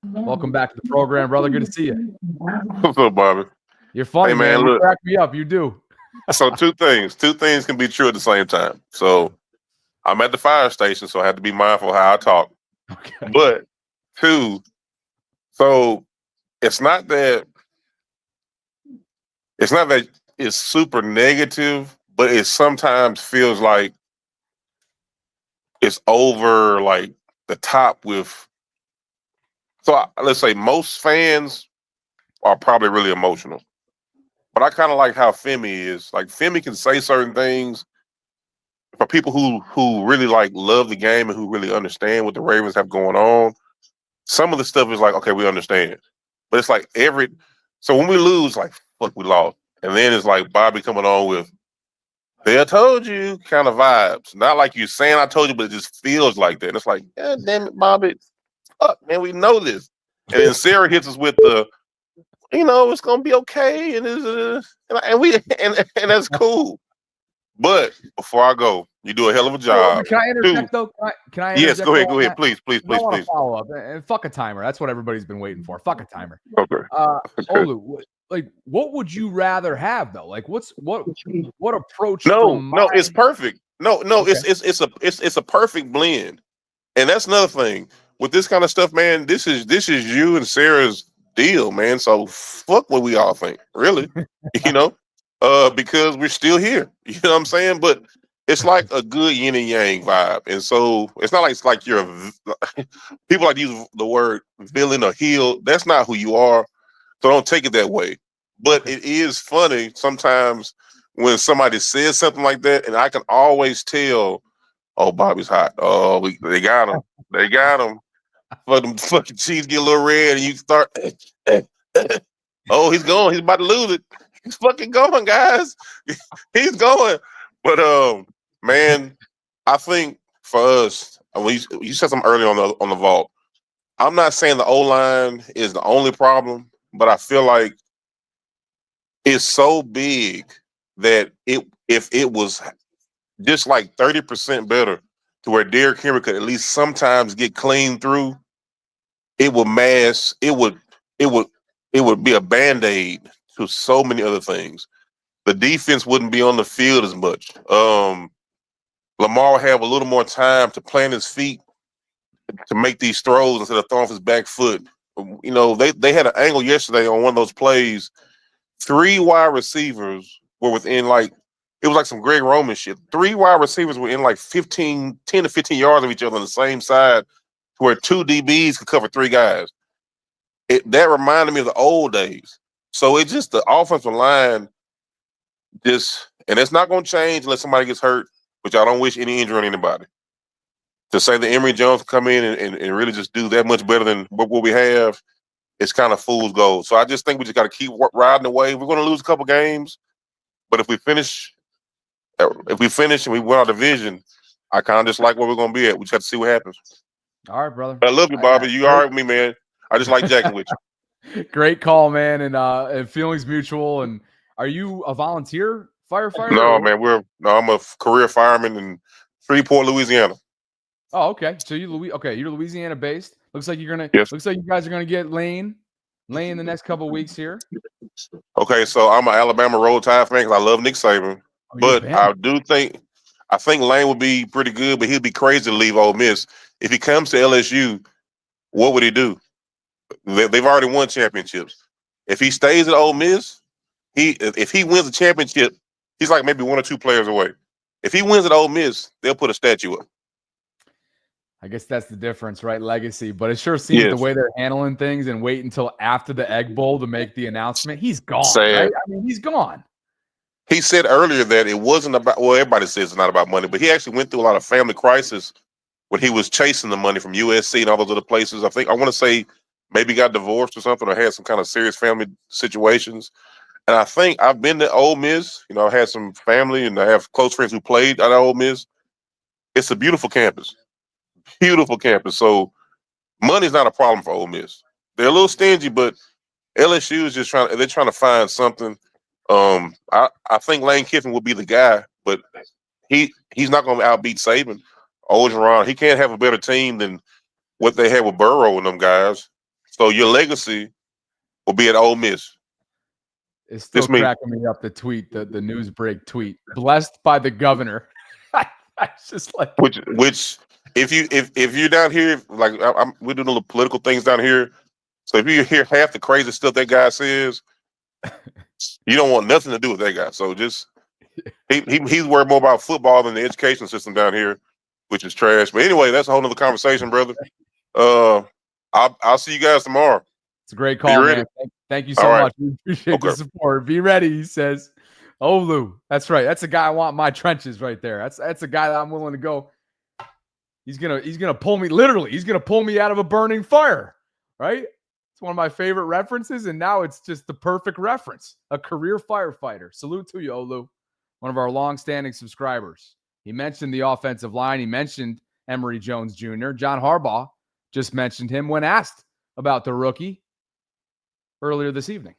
Welcome back to the program, brother. Good to see you. What's up, Bobby? You're funny, hey, man. You Look, crack me up. You do. So two things can be true at the same time. So I'm at the fire station, so I have to be mindful how I talk. Okay. But 2, so it's not that it's super negative, but it sometimes feels like it's over like the top with. So let's say most fans are probably really emotional, but I kind of like how Femi is. Like Femi can say certain things for people who really like love the game and who really understand what the Ravens have going on. Some of the stuff is like, okay, we understand, but it's like so when we lose, like, fuck, we lost. And then it's like Bobby coming on with, they told you kind of vibes. Not like you saying I told you, but it just feels like that. And it's like, God damn it, Bobby. Fuck, man, we know this. And then Sarah hits us with the, it's gonna be okay, and that's cool. But before I go, you do a hell of a job. Can I interject though? Can I interject? Yes, go ahead. Please. I want to follow up and fuck a timer. That's what everybody's been waiting for. Fuck a timer. Okay. Olu, like, what would you rather have though? Like, what approach? No, it's perfect. No, Okay. it's a perfect blend, and that's another thing with this kind of stuff, man. This is you and Sarah's deal, man. So fuck what we all think, really, because we're still here. You know what I'm saying? But it's like a good yin and yang vibe, and so it's not like you're people like to use the word villain or heel. That's not who you are. So don't take it that way. But it is funny sometimes when somebody says something like that, and I can always tell, oh, Bobby's hot. Oh, they got him. They got him. But them fucking cheeks get a little red, and you start, oh, he's going. He's about to lose it. He's fucking going, guys. He's going. But, man, I think for us, you said something earlier on the vault. I'm not saying the O-line is the only problem, but I feel like it's so big that if it was just like 30% better to where Derrick Henry could at least sometimes get clean through, it would be a Band-Aid to so many other things. The defense wouldn't be on the field as much. Lamar would have a little more time to plant his feet to make these throws instead of throwing off his back foot. They had an angle yesterday on one of those plays. 3 wide receivers were within it was like some Greg Roman shit. 3 wide receivers were in like 10 to 15 yards of each other on the same side, where 2 DBs could cover 3 guys. That reminded me of the old days. So it's just the offensive line and it's not going to change unless somebody gets hurt, which I don't wish any injury on anybody. To say that Emory Jones come in and really just do that much better than what we have, it's kind of fool's gold. So I just think we just got to keep riding the wave. We're going to lose a couple games, but if we finish and we win our division, I kind of just like where we're going to be at. We just have to see what happens. All right, brother. I love you, Bobby. You all right with me, man? I just like jacking with you. Great call, man, and feelings mutual. And are you a volunteer firefighter? No, man. I'm a career fireman in Shreveport, Louisiana. Oh, okay. So you're Louisiana based. Looks like Yes. Looks like you guys are gonna get Lane the next couple of weeks here. Okay, so I'm an Alabama Roll Tide fan because I love Nick Saban, but I do think I think Lane would be pretty good, but he'd be crazy to leave Ole Miss. If he comes to LSU, what would he do? They've already won championships. If he stays at Ole Miss, if he wins a championship, he's like maybe 1 or 2 players away. If he wins at Ole Miss, they'll put a statue up. I guess that's the difference, right? Legacy. But it sure seems the way they're handling things and wait until after the Egg Bowl to make the announcement. He's gone, right? I mean, he's gone. He said earlier that it wasn't about, well, everybody says it's not about money, but he actually went through a lot of family crisis when he was chasing the money from USC and all those other places. I want to say maybe got divorced or something or had some kind of serious family situations. And I think I've been to Ole Miss. You know, I had some family and I have close friends who played at Ole Miss. It's a beautiful campus. Beautiful campus. So money's not a problem for Ole Miss. They're a little stingy, but LSU is just trying to find something. I think Lane Kiffin will be the guy, but he's not going to outbeat Saban. Orgeron, he can't have a better team than what they had with Burrow and them guys. So your legacy will be at Ole Miss. It's still cracking me up, the tweet, the news break tweet. Blessed by the governor. I just like which if you're down here, like we're doing little political things down here. So if you hear half the crazy stuff that guy says, you don't want nothing to do with that guy. So just he's worried more about football than the education system down here, which is trash. But anyway, that's a whole nother conversation, brother. I'll see you guys tomorrow. It's a great call, man. Thank you so much. We appreciate the support. Be ready, he says. Olu. That's right. That's a guy I want in my trenches right there. That's a guy that I'm willing to go. He's gonna pull me, literally, he's gonna pull me out of a burning fire. Right? It's one of my favorite references, and now it's just the perfect reference. A career firefighter. Salute to you, Olu. One of our long-standing subscribers. He mentioned the offensive line. He mentioned Emory Jones Jr. John Harbaugh just mentioned him when asked about the rookie earlier this evening.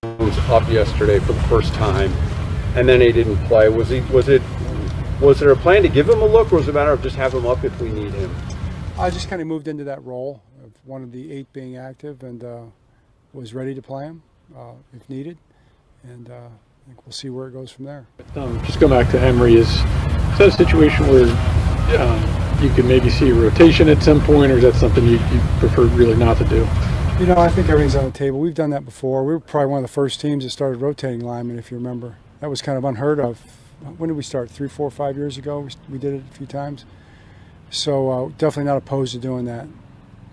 Was up yesterday for the first time, and then he didn't play. Was there a plan to give him a look, or was it a matter of just have him up if we need him? I just kind of moved into that role of one of the 8 being active, and was ready to play him if needed, and I think we'll see where it goes from there. Just going back to Emory, is that a situation where you could maybe see a rotation at some point, or is that something you prefer really not to do? You know, I think everything's on the table. We've done that before. We were probably one of the first teams that started rotating linemen, if you remember. That was kind of unheard of. When did we start? 3, 4, 5 years ago? We did it a few times. So definitely not opposed to doing that.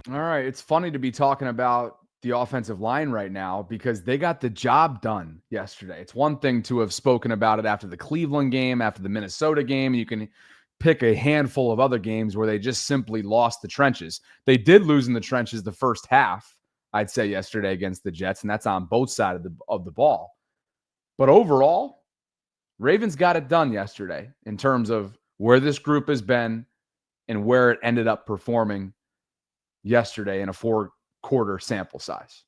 All right. It's funny to be talking about the offensive line right now because they got the job done yesterday. It's one thing to have spoken about it after the Cleveland game, after the Minnesota game. You can pick a handful of other games where they just simply lost the trenches. They did lose in the trenches the first half, I'd say, yesterday against the Jets, and that's on both sides of the ball. But overall, Ravens got it done yesterday in terms of where this group has been and where it ended up performing yesterday in a 4-quarter sample size.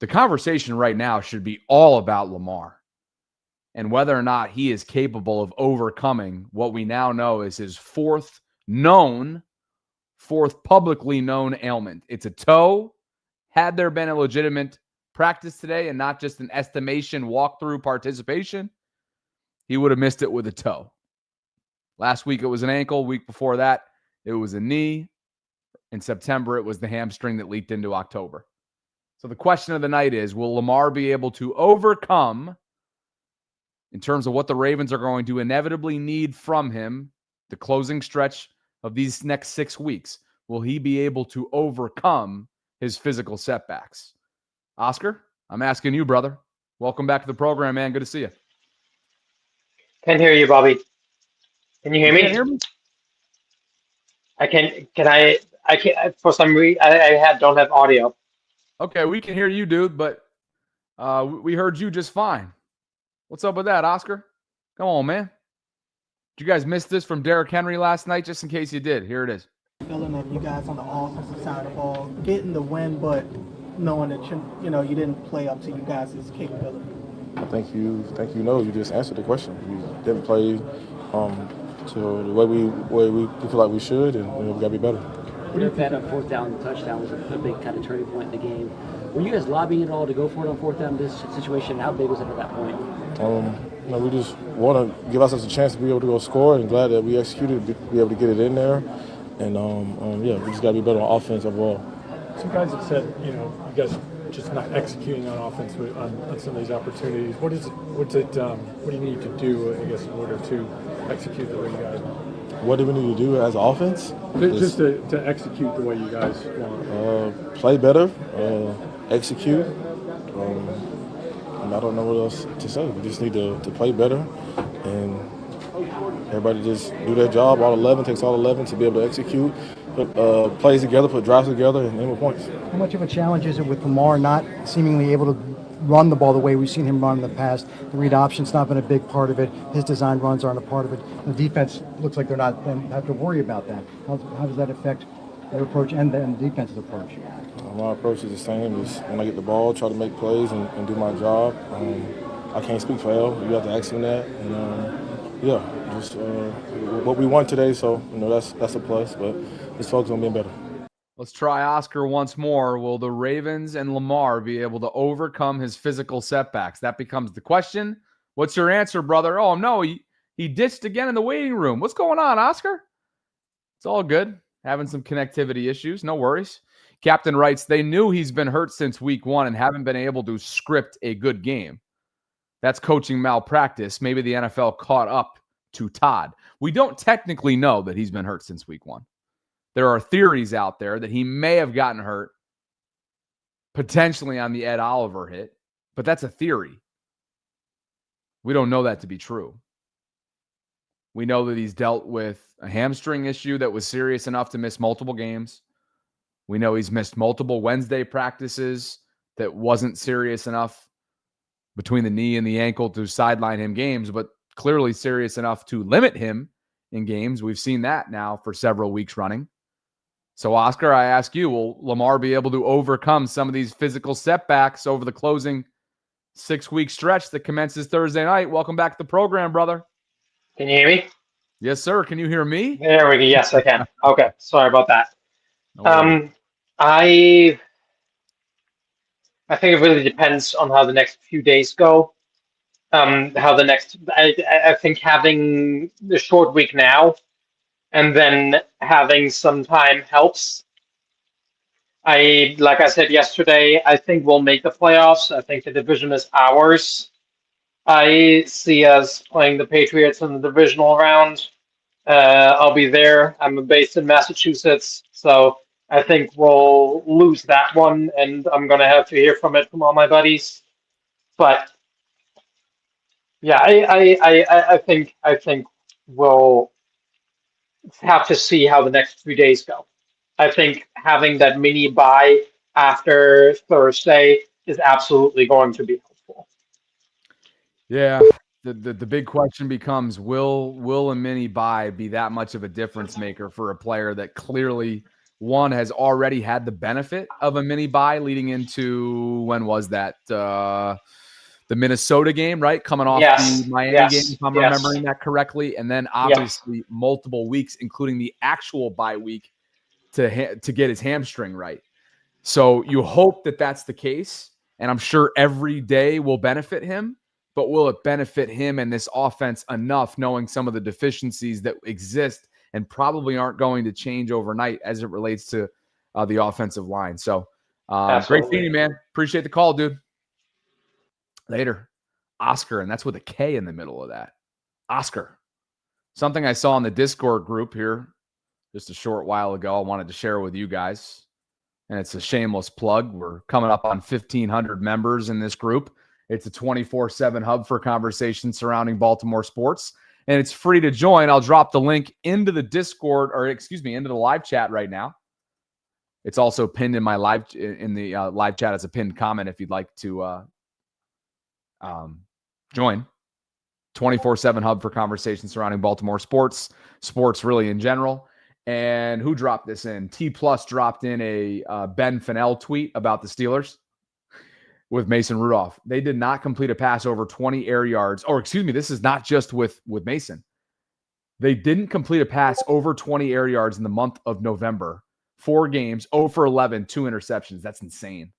The conversation right now should be all about Lamar and whether or not he is capable of overcoming what we now know is his fourth publicly known ailment. It's a toe. Had there been a legitimate practice today and not just an estimation walkthrough participation, he would have missed it with a toe. Last week it was an ankle. Week before that, it was a knee. In September, it was the hamstring that leaked into October. So the question of the night is, will Lamar be able to overcome, in terms of what the Ravens are going to inevitably need from him, the closing stretch of these next 6 weeks? Will he be able to overcome his physical setbacks? Oscar, I'm asking you, brother. Welcome back to the program, man. Good to see you. Can't hear you, Bobby. Can you hear me? Can you hear me? I can't, for some reason, I don't have audio. Okay, we can hear you, dude, but we heard you just fine. What's up with that, Oscar? Come on, man. Did you guys miss this from Derrick Henry last night? Just in case you did, here it is. Feeling of you guys on the offensive side of the ball, getting the win, but knowing that you didn't play up to you guys' capability. I think you know. You just answered the question. We didn't play to the way we feel like we should, and we got to be better. What do you think that 4th down touchdown was a big kind of turning point in the game? Were you guys lobbying at all to go for it on 4th down in this situation? How big was it at that point? we just want to give ourselves a chance to be able to go score, and glad that we executed, be able to get it in there. And we just got to be better on offense overall. Some guys have said, you guys just not executing on offense on some of these opportunities. What do you need to do, I guess, in order to execute the way you guys want? What do we need to do as offense? Just to execute the way you guys want. Play better, execute. I don't know what else to say. We just need to play better, and everybody just do their job. All 11 takes all 11 to be able to execute, put plays together, put drives together, and end with points. How much of a challenge is it with Lamar not seemingly able to run the ball the way we've seen him run in the past? The read option's not been a big part of it. His design runs aren't a part of it. The defense looks like they're not have to worry about that. How does that affect their approach and the defense's approach? My approach is the same. Is when I get the ball, try to make plays and do my job. I can't speak for El. You have to ask him that. And just what we won today. So that's a plus. But just focus on being better. Let's try Oscar once more. Will the Ravens and Lamar be able to overcome his physical setbacks? That becomes the question. What's your answer, brother? Oh, no, he ditched again in the waiting room. What's going on, Oscar? It's all good. Having some connectivity issues. No worries. Captain writes, they knew he's been hurt since week 1 and haven't been able to script a good game. That's coaching malpractice. Maybe the NFL caught up to Todd. We don't technically know that he's been hurt since week 1. There are theories out there that he may have gotten hurt potentially on the Ed Oliver hit, but that's a theory. We don't know that to be true. We know that he's dealt with a hamstring issue that was serious enough to miss multiple games. We know he's missed multiple Wednesday practices that wasn't serious enough between the knee and the ankle to sideline him games, but clearly serious enough to limit him in games. We've seen that now for several weeks running. So, Oscar, I ask you, will Lamar be able to overcome some of these physical setbacks over the closing 6-week stretch that commences Thursday night? Welcome back to the program, brother. Can you hear me? Yes, sir. Can you hear me? There we go. Yes, I can. Okay. Sorry about that. No I think it really depends on how the next few days go. I think having the short week now and then having some time helps. Like I said yesterday, I think we'll make the playoffs. I think the division is ours. I see us playing the Patriots in the divisional round. I'll be there. I'm based in Massachusetts, so I think we'll lose that one, and I'm going to have to hear from it from all my buddies. But yeah, I think we'll have to see how the next 3 days go. I think having that mini bye after Thursday is absolutely going to be helpful. Yeah. The big question becomes, will a mini bye be that much of a difference maker for a player that clearly, one, has already had the benefit of a mini bye leading into, when was that? The Minnesota game, right? Coming off the Miami game, if I'm remembering that correctly. And then obviously multiple weeks, including the actual bye week to get his hamstring right. So you hope that that's the case. And I'm sure every day will benefit him. But will it benefit him and this offense enough, knowing some of the deficiencies that exist and probably aren't going to change overnight as it relates to the offensive line? So great seeing you, man. Appreciate the call, dude. Later. Oscar, and that's with a K in the middle of that. Oscar. Something I saw in the Discord group here just a short while ago I wanted to share with you guys. And it's a shameless plug. We're coming up on 1,500 members in this group. It's a 24/7 hub for conversations surrounding Baltimore sports, and it's free to join. I'll drop the link into the Discord, into the live chat right now. It's also pinned in the live chat as a pinned comment if you'd like to join. 24/7 hub for conversations surrounding Baltimore sports really in general. And who dropped this in? T Plus dropped in a Ben Fennell tweet about the Steelers with Mason Rudolph. They did not complete a pass over 20 air yards. This is not just with Mason. They didn't complete a pass over 20 air yards in the month of November. 4 games, 0 for 11, 2 interceptions. That's insane.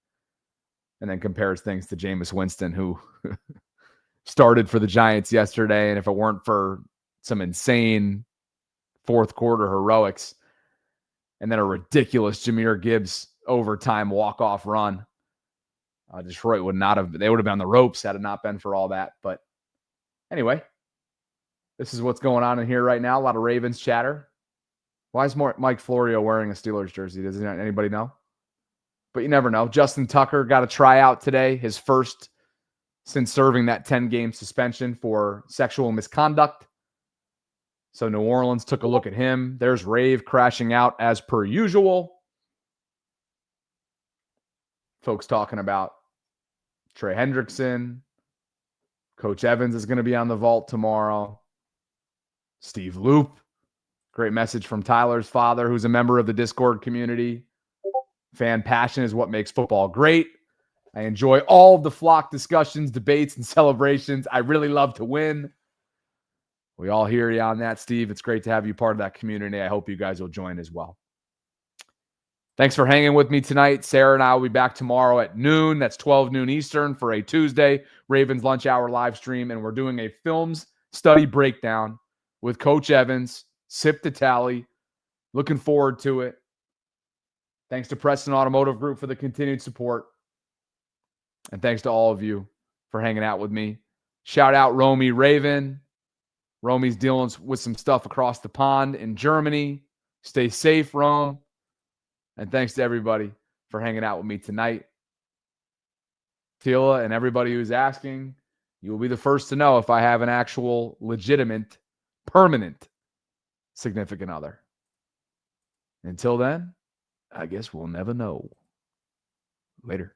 And then compares things to Jameis Winston, who started for the Giants yesterday. And if it weren't for some insane fourth quarter heroics and then a ridiculous Jahmyr Gibbs overtime walk-off run, Detroit would not have, they would have been on the ropes had it not been for all that. But anyway, this is what's going on in here right now. A lot of Ravens chatter. Why is Mike Florio wearing a Steelers jersey? Does anybody know? But you never know. Justin Tucker got a tryout today, his first since serving that 10-game suspension for sexual misconduct. So New Orleans took a look at him. There's Rave crashing out as per usual. Folks talking about Trey Hendrickson. Coach Evans is going to be on the vault tomorrow. Steve Loop. Great message from Tyler's father, who's a member of the Discord community. Fan passion is what makes football great. I enjoy all of the flock discussions, debates, and celebrations. I really love to win. We all hear you on that, Steve. It's great to have you part of that community. I hope you guys will join as well. Thanks for hanging with me tonight. Sarah and I will be back tomorrow at noon. That's 12 noon Eastern for a Tuesday Ravens Lunch Hour live stream. And we're doing a films study breakdown with Coach Evans, Sip to Tally. Looking forward to it. Thanks to Preston Automotive Group for the continued support. And thanks to all of you for hanging out with me. Shout out Romy Raven. Romy's dealing with some stuff across the pond in Germany. Stay safe, Rome. And thanks to everybody for hanging out with me tonight. Tila and everybody who's asking, you will be the first to know if I have an actual, legitimate, permanent significant other. Until then, I guess we'll never know. Later.